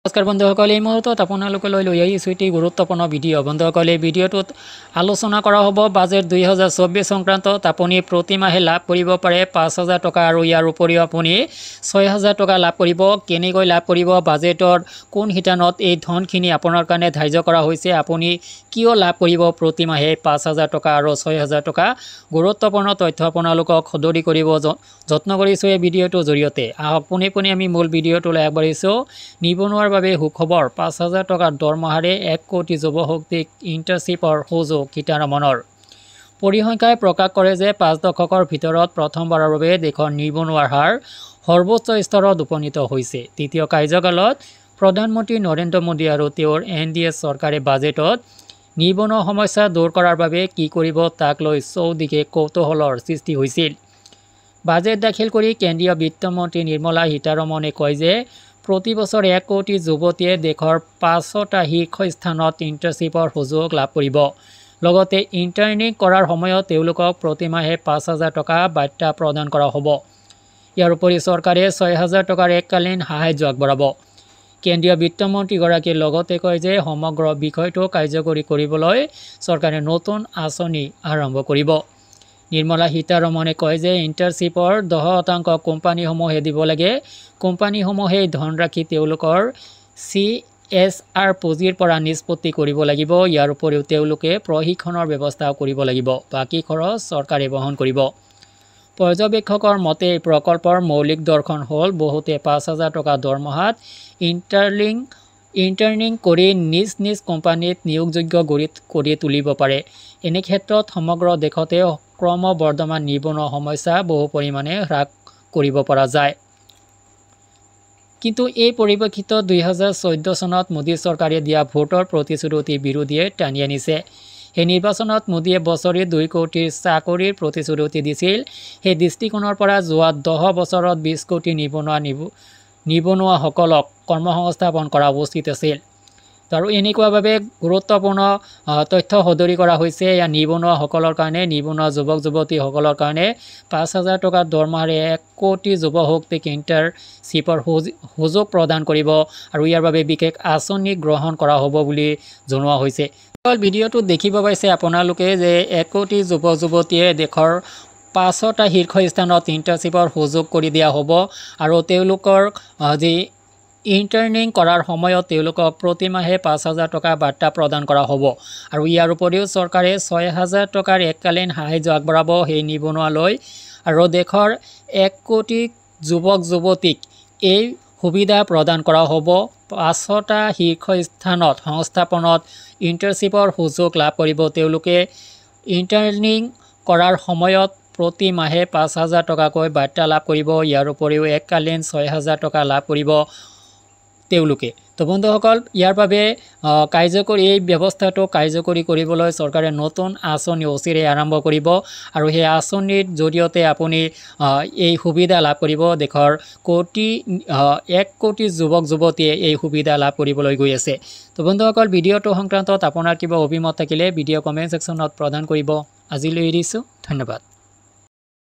নমস্কাৰ বন্ধুসকল, এই মুহূৰ্তত আপোনালোকে লৈ আহিছোঁ এটি গুৰুত্বপূৰ্ণ ভিডিঅ'। বন্ধুসকল, এই ভিডিঅ'টোত আলোচনা কৰা হ'ব বাজেট 2024 সংক্ৰান্তত আপুনি প্ৰতি মাহে লাভ কৰিব পাৰে 5,000 টকা আৰু ইয়াৰ উপৰিও আপুনি 6,000 টকা লাভ কৰিব। কেনেকৈ লাভ কৰিব, বাজেটৰ কোন শিতানত এই ধনখিনি আপোনাৰ কাৰণে ধাৰ্য কৰা হৈছে, আপুনি কিয় লাভ কৰিব প্ৰতি মাহে 5,000 টকা আৰু 6,000 টকা, গুৰুত্বপূৰ্ণ তথ্য আপোনালোকক সদৰি কৰিব যত্ন কৰিছোঁ এই ভিডিঅ'টোৰ জৰিয়তে। আহক পোনে আমি মূল ভিডিঅ'টোলৈ আগবাঢ়িছোঁ। নিবনুৱাৰ বাবে সুখবৰ, 5,000 টকাৰ দৰমহাৰে 1 কোটি যুৱশক্তিক ইণ্টাৰ্ণশ্বিপৰ সুযোগ। সীতাৰমণৰ পৰিসংখ্যাই প্ৰকাশ কৰে যে 5 দশকৰ ভিতৰত প্ৰথমবাৰৰ বাবে দেশৰ নিবনুৱাৰ হাৰ সৰ্বোচ্চ স্তৰত উপনীত হৈছে। তৃতীয় কাৰ্যকালত প্ৰধানমন্ত্ৰী নৰেন্দ্ৰ মোদী আৰু তেওঁৰ NDA চৰকাৰে বাজেটত নিবনুৱা সমস্যা দূৰ কৰাৰ বাবে কি কৰিব তাক লৈ চৌদিশে কৌতূহলৰ সৃষ্টি হৈছিল। বাজেট দাখিল কৰি কেন্দ্ৰীয় বিত্তমন্ত্ৰী নিৰ্মলা সীতাৰমণে কয় যে প্ৰতি বছৰ 1 কোটি যুৱতীয়ে দেশৰ 5টা শীৰ্ষস্থানত ইণ্টাৰ্ণশ্বিপৰ সুযোগ লাভ কৰিব। লগতে ইণ্টাৰ্ণিং কৰাৰ সময়ত তেওঁলোকক প্ৰতি মাহে 5,000 টকা ভাত্তা প্ৰদান কৰা হ'ব। ইয়াৰ উপৰি চৰকাৰে 6,000 টকাৰ এককালীন সাহায্য আগবঢ়াব। কেন্দ্ৰীয় বিত্তমন্ত্ৰীগৰাকীয়ে লগতে কয় যে সমগ্ৰ বিষয়টো কাৰ্যকৰী কৰিবলৈ চৰকাৰে নতুন আঁচনি আৰম্ভ কৰিব। নিৰ্মলা সীতাৰমণে কয় যে ইণ্টাৰ্ণশ্বিপৰ 10% কোম্পানীসমূহে দিব লাগে। কোম্পানীসমূহে ধনৰাশি তেওঁলোকৰ CSR পুঁজিৰ পৰা নিষ্পত্তি কৰিব লাগিব। ইয়াৰ উপৰিও তেওঁলোকে প্ৰশিক্ষণৰ ব্যৱস্থাও কৰিব লাগিব। বাকী খৰচ চৰকাৰে বহন কৰিব। পৰ্যবেক্ষকৰ মতে এই প্ৰকল্পৰ মৌলিক দৰ্শন হ'ল বহুতে 5,000 টকা দৰমহাত ইণ্টাৰ্ণিং কৰি নিজ কোম্পানীত নিয়োগযোগ্য কৰি তুলিব পাৰে। এনে ক্ষেত্ৰত সমগ্ৰ দেশতে ক্ৰমবৰ্ধমান নিবনুৱা সমস্যা বহু পৰিমাণে হ্ৰাস কৰিব পৰা যায়। কিন্তু এই পৰিপ্ৰেক্ষিতত 2014 চনত মোদী চৰকাৰে দিয়া ভোটৰ প্ৰতিশ্ৰুতি বিৰোধীয়ে টানি আনিছে। সেই নিৰ্বাচনত মোদীয়ে বছৰি 2 কোটিৰ চাকৰিৰ প্ৰতিশ্ৰুতি দিছিল। সেই দৃষ্টিকোণৰ পৰা যোৱা 10 বছৰত 20 কোটি নিবনুৱাসকলক কৰ্মসংস্থাপন কৰা উচিত আছিল। আৰু এনেকুৱাভাৱে গুৰুত্বপূৰ্ণ তথ্য সদৰি কৰা হৈছে। এয়া নিবনুৱাসকলৰ কাৰণে, নিবনুৱা যুৱক যুৱতীসকলৰ কাৰণে 5,000 টকাৰ দৰমহাৰে 1 কোটি যুৱশক্তিক ইণ্টাৰ্ণশ্বিপৰ সুযোগ প্ৰদান কৰিব আৰু ইয়াৰ বাবে বিশেষ আঁচনি গ্ৰহণ কৰা হ'ব বুলি জনোৱা হৈছে। ভিডিঅ'টোত দেখিব পাইছে আপোনালোকে যে 1 কোটি যুৱক যুৱতীয়ে দেশৰ 5টা শীৰ্ষস্থানত ইণ্টাৰ্ণশ্বিপৰ সুযোগ কৰি দিয়া হ'ব আৰু তেওঁলোকৰ যি ইণ্টাৰ্ণিং কৰাৰ সময়ত তেওঁলোকক প্ৰতি মাহে 5,000 টকা ভাত্তা প্ৰদান কৰা হ'ব। আৰু ইয়াৰ উপৰিও চৰকাৰে 6,000 টকাৰ এককালীন সাহায্য আগবঢ়াব সেই নিবনুৱালৈ। আৰু দেশৰ 1 কোটি যুৱক যুৱতীক এই সুবিধা প্ৰদান কৰা হ'ব। 5টা শীৰ্ষস্থানত সংস্থাপনত ইণ্টাৰ্ণশ্বিপৰ সুযোগ লাভ কৰিব তেওঁলোকে। ইণ্টাৰ্ণিং কৰাৰ সময়ত প্ৰতি মাহে 5,000 টকাকৈ ভাত্তা লাভ কৰিব। ইয়াৰ উপৰিও এককালীন 6,000 টকা লাভ কৰিব তেওঁলোকে। তো বন্ধুসকল, ইয়াৰ বাবে এই ব্যৱস্থাটো কাৰ্যকৰী কৰিবলৈ চৰকাৰে নতুন আঁচনি অচিৰেই আৰম্ভ কৰিব আৰু সেই আঁচনিৰ জৰিয়তে আপুনি এই সুবিধা লাভ কৰিব। দেশৰ 1 কোটি যুৱক যুৱতীয়ে এই সুবিধা লাভ কৰিবলৈ গৈ আছে। তো বন্ধুসকল, ভিডিঅ'টো সংক্ৰান্তত আপোনাৰ কিবা অভিমত থাকিলে ভিডিঅ' কমেণ্ট ছেকশ্যনত প্ৰদান কৰিব। আজিলৈ এৰিছোঁ, ধন্যবাদ।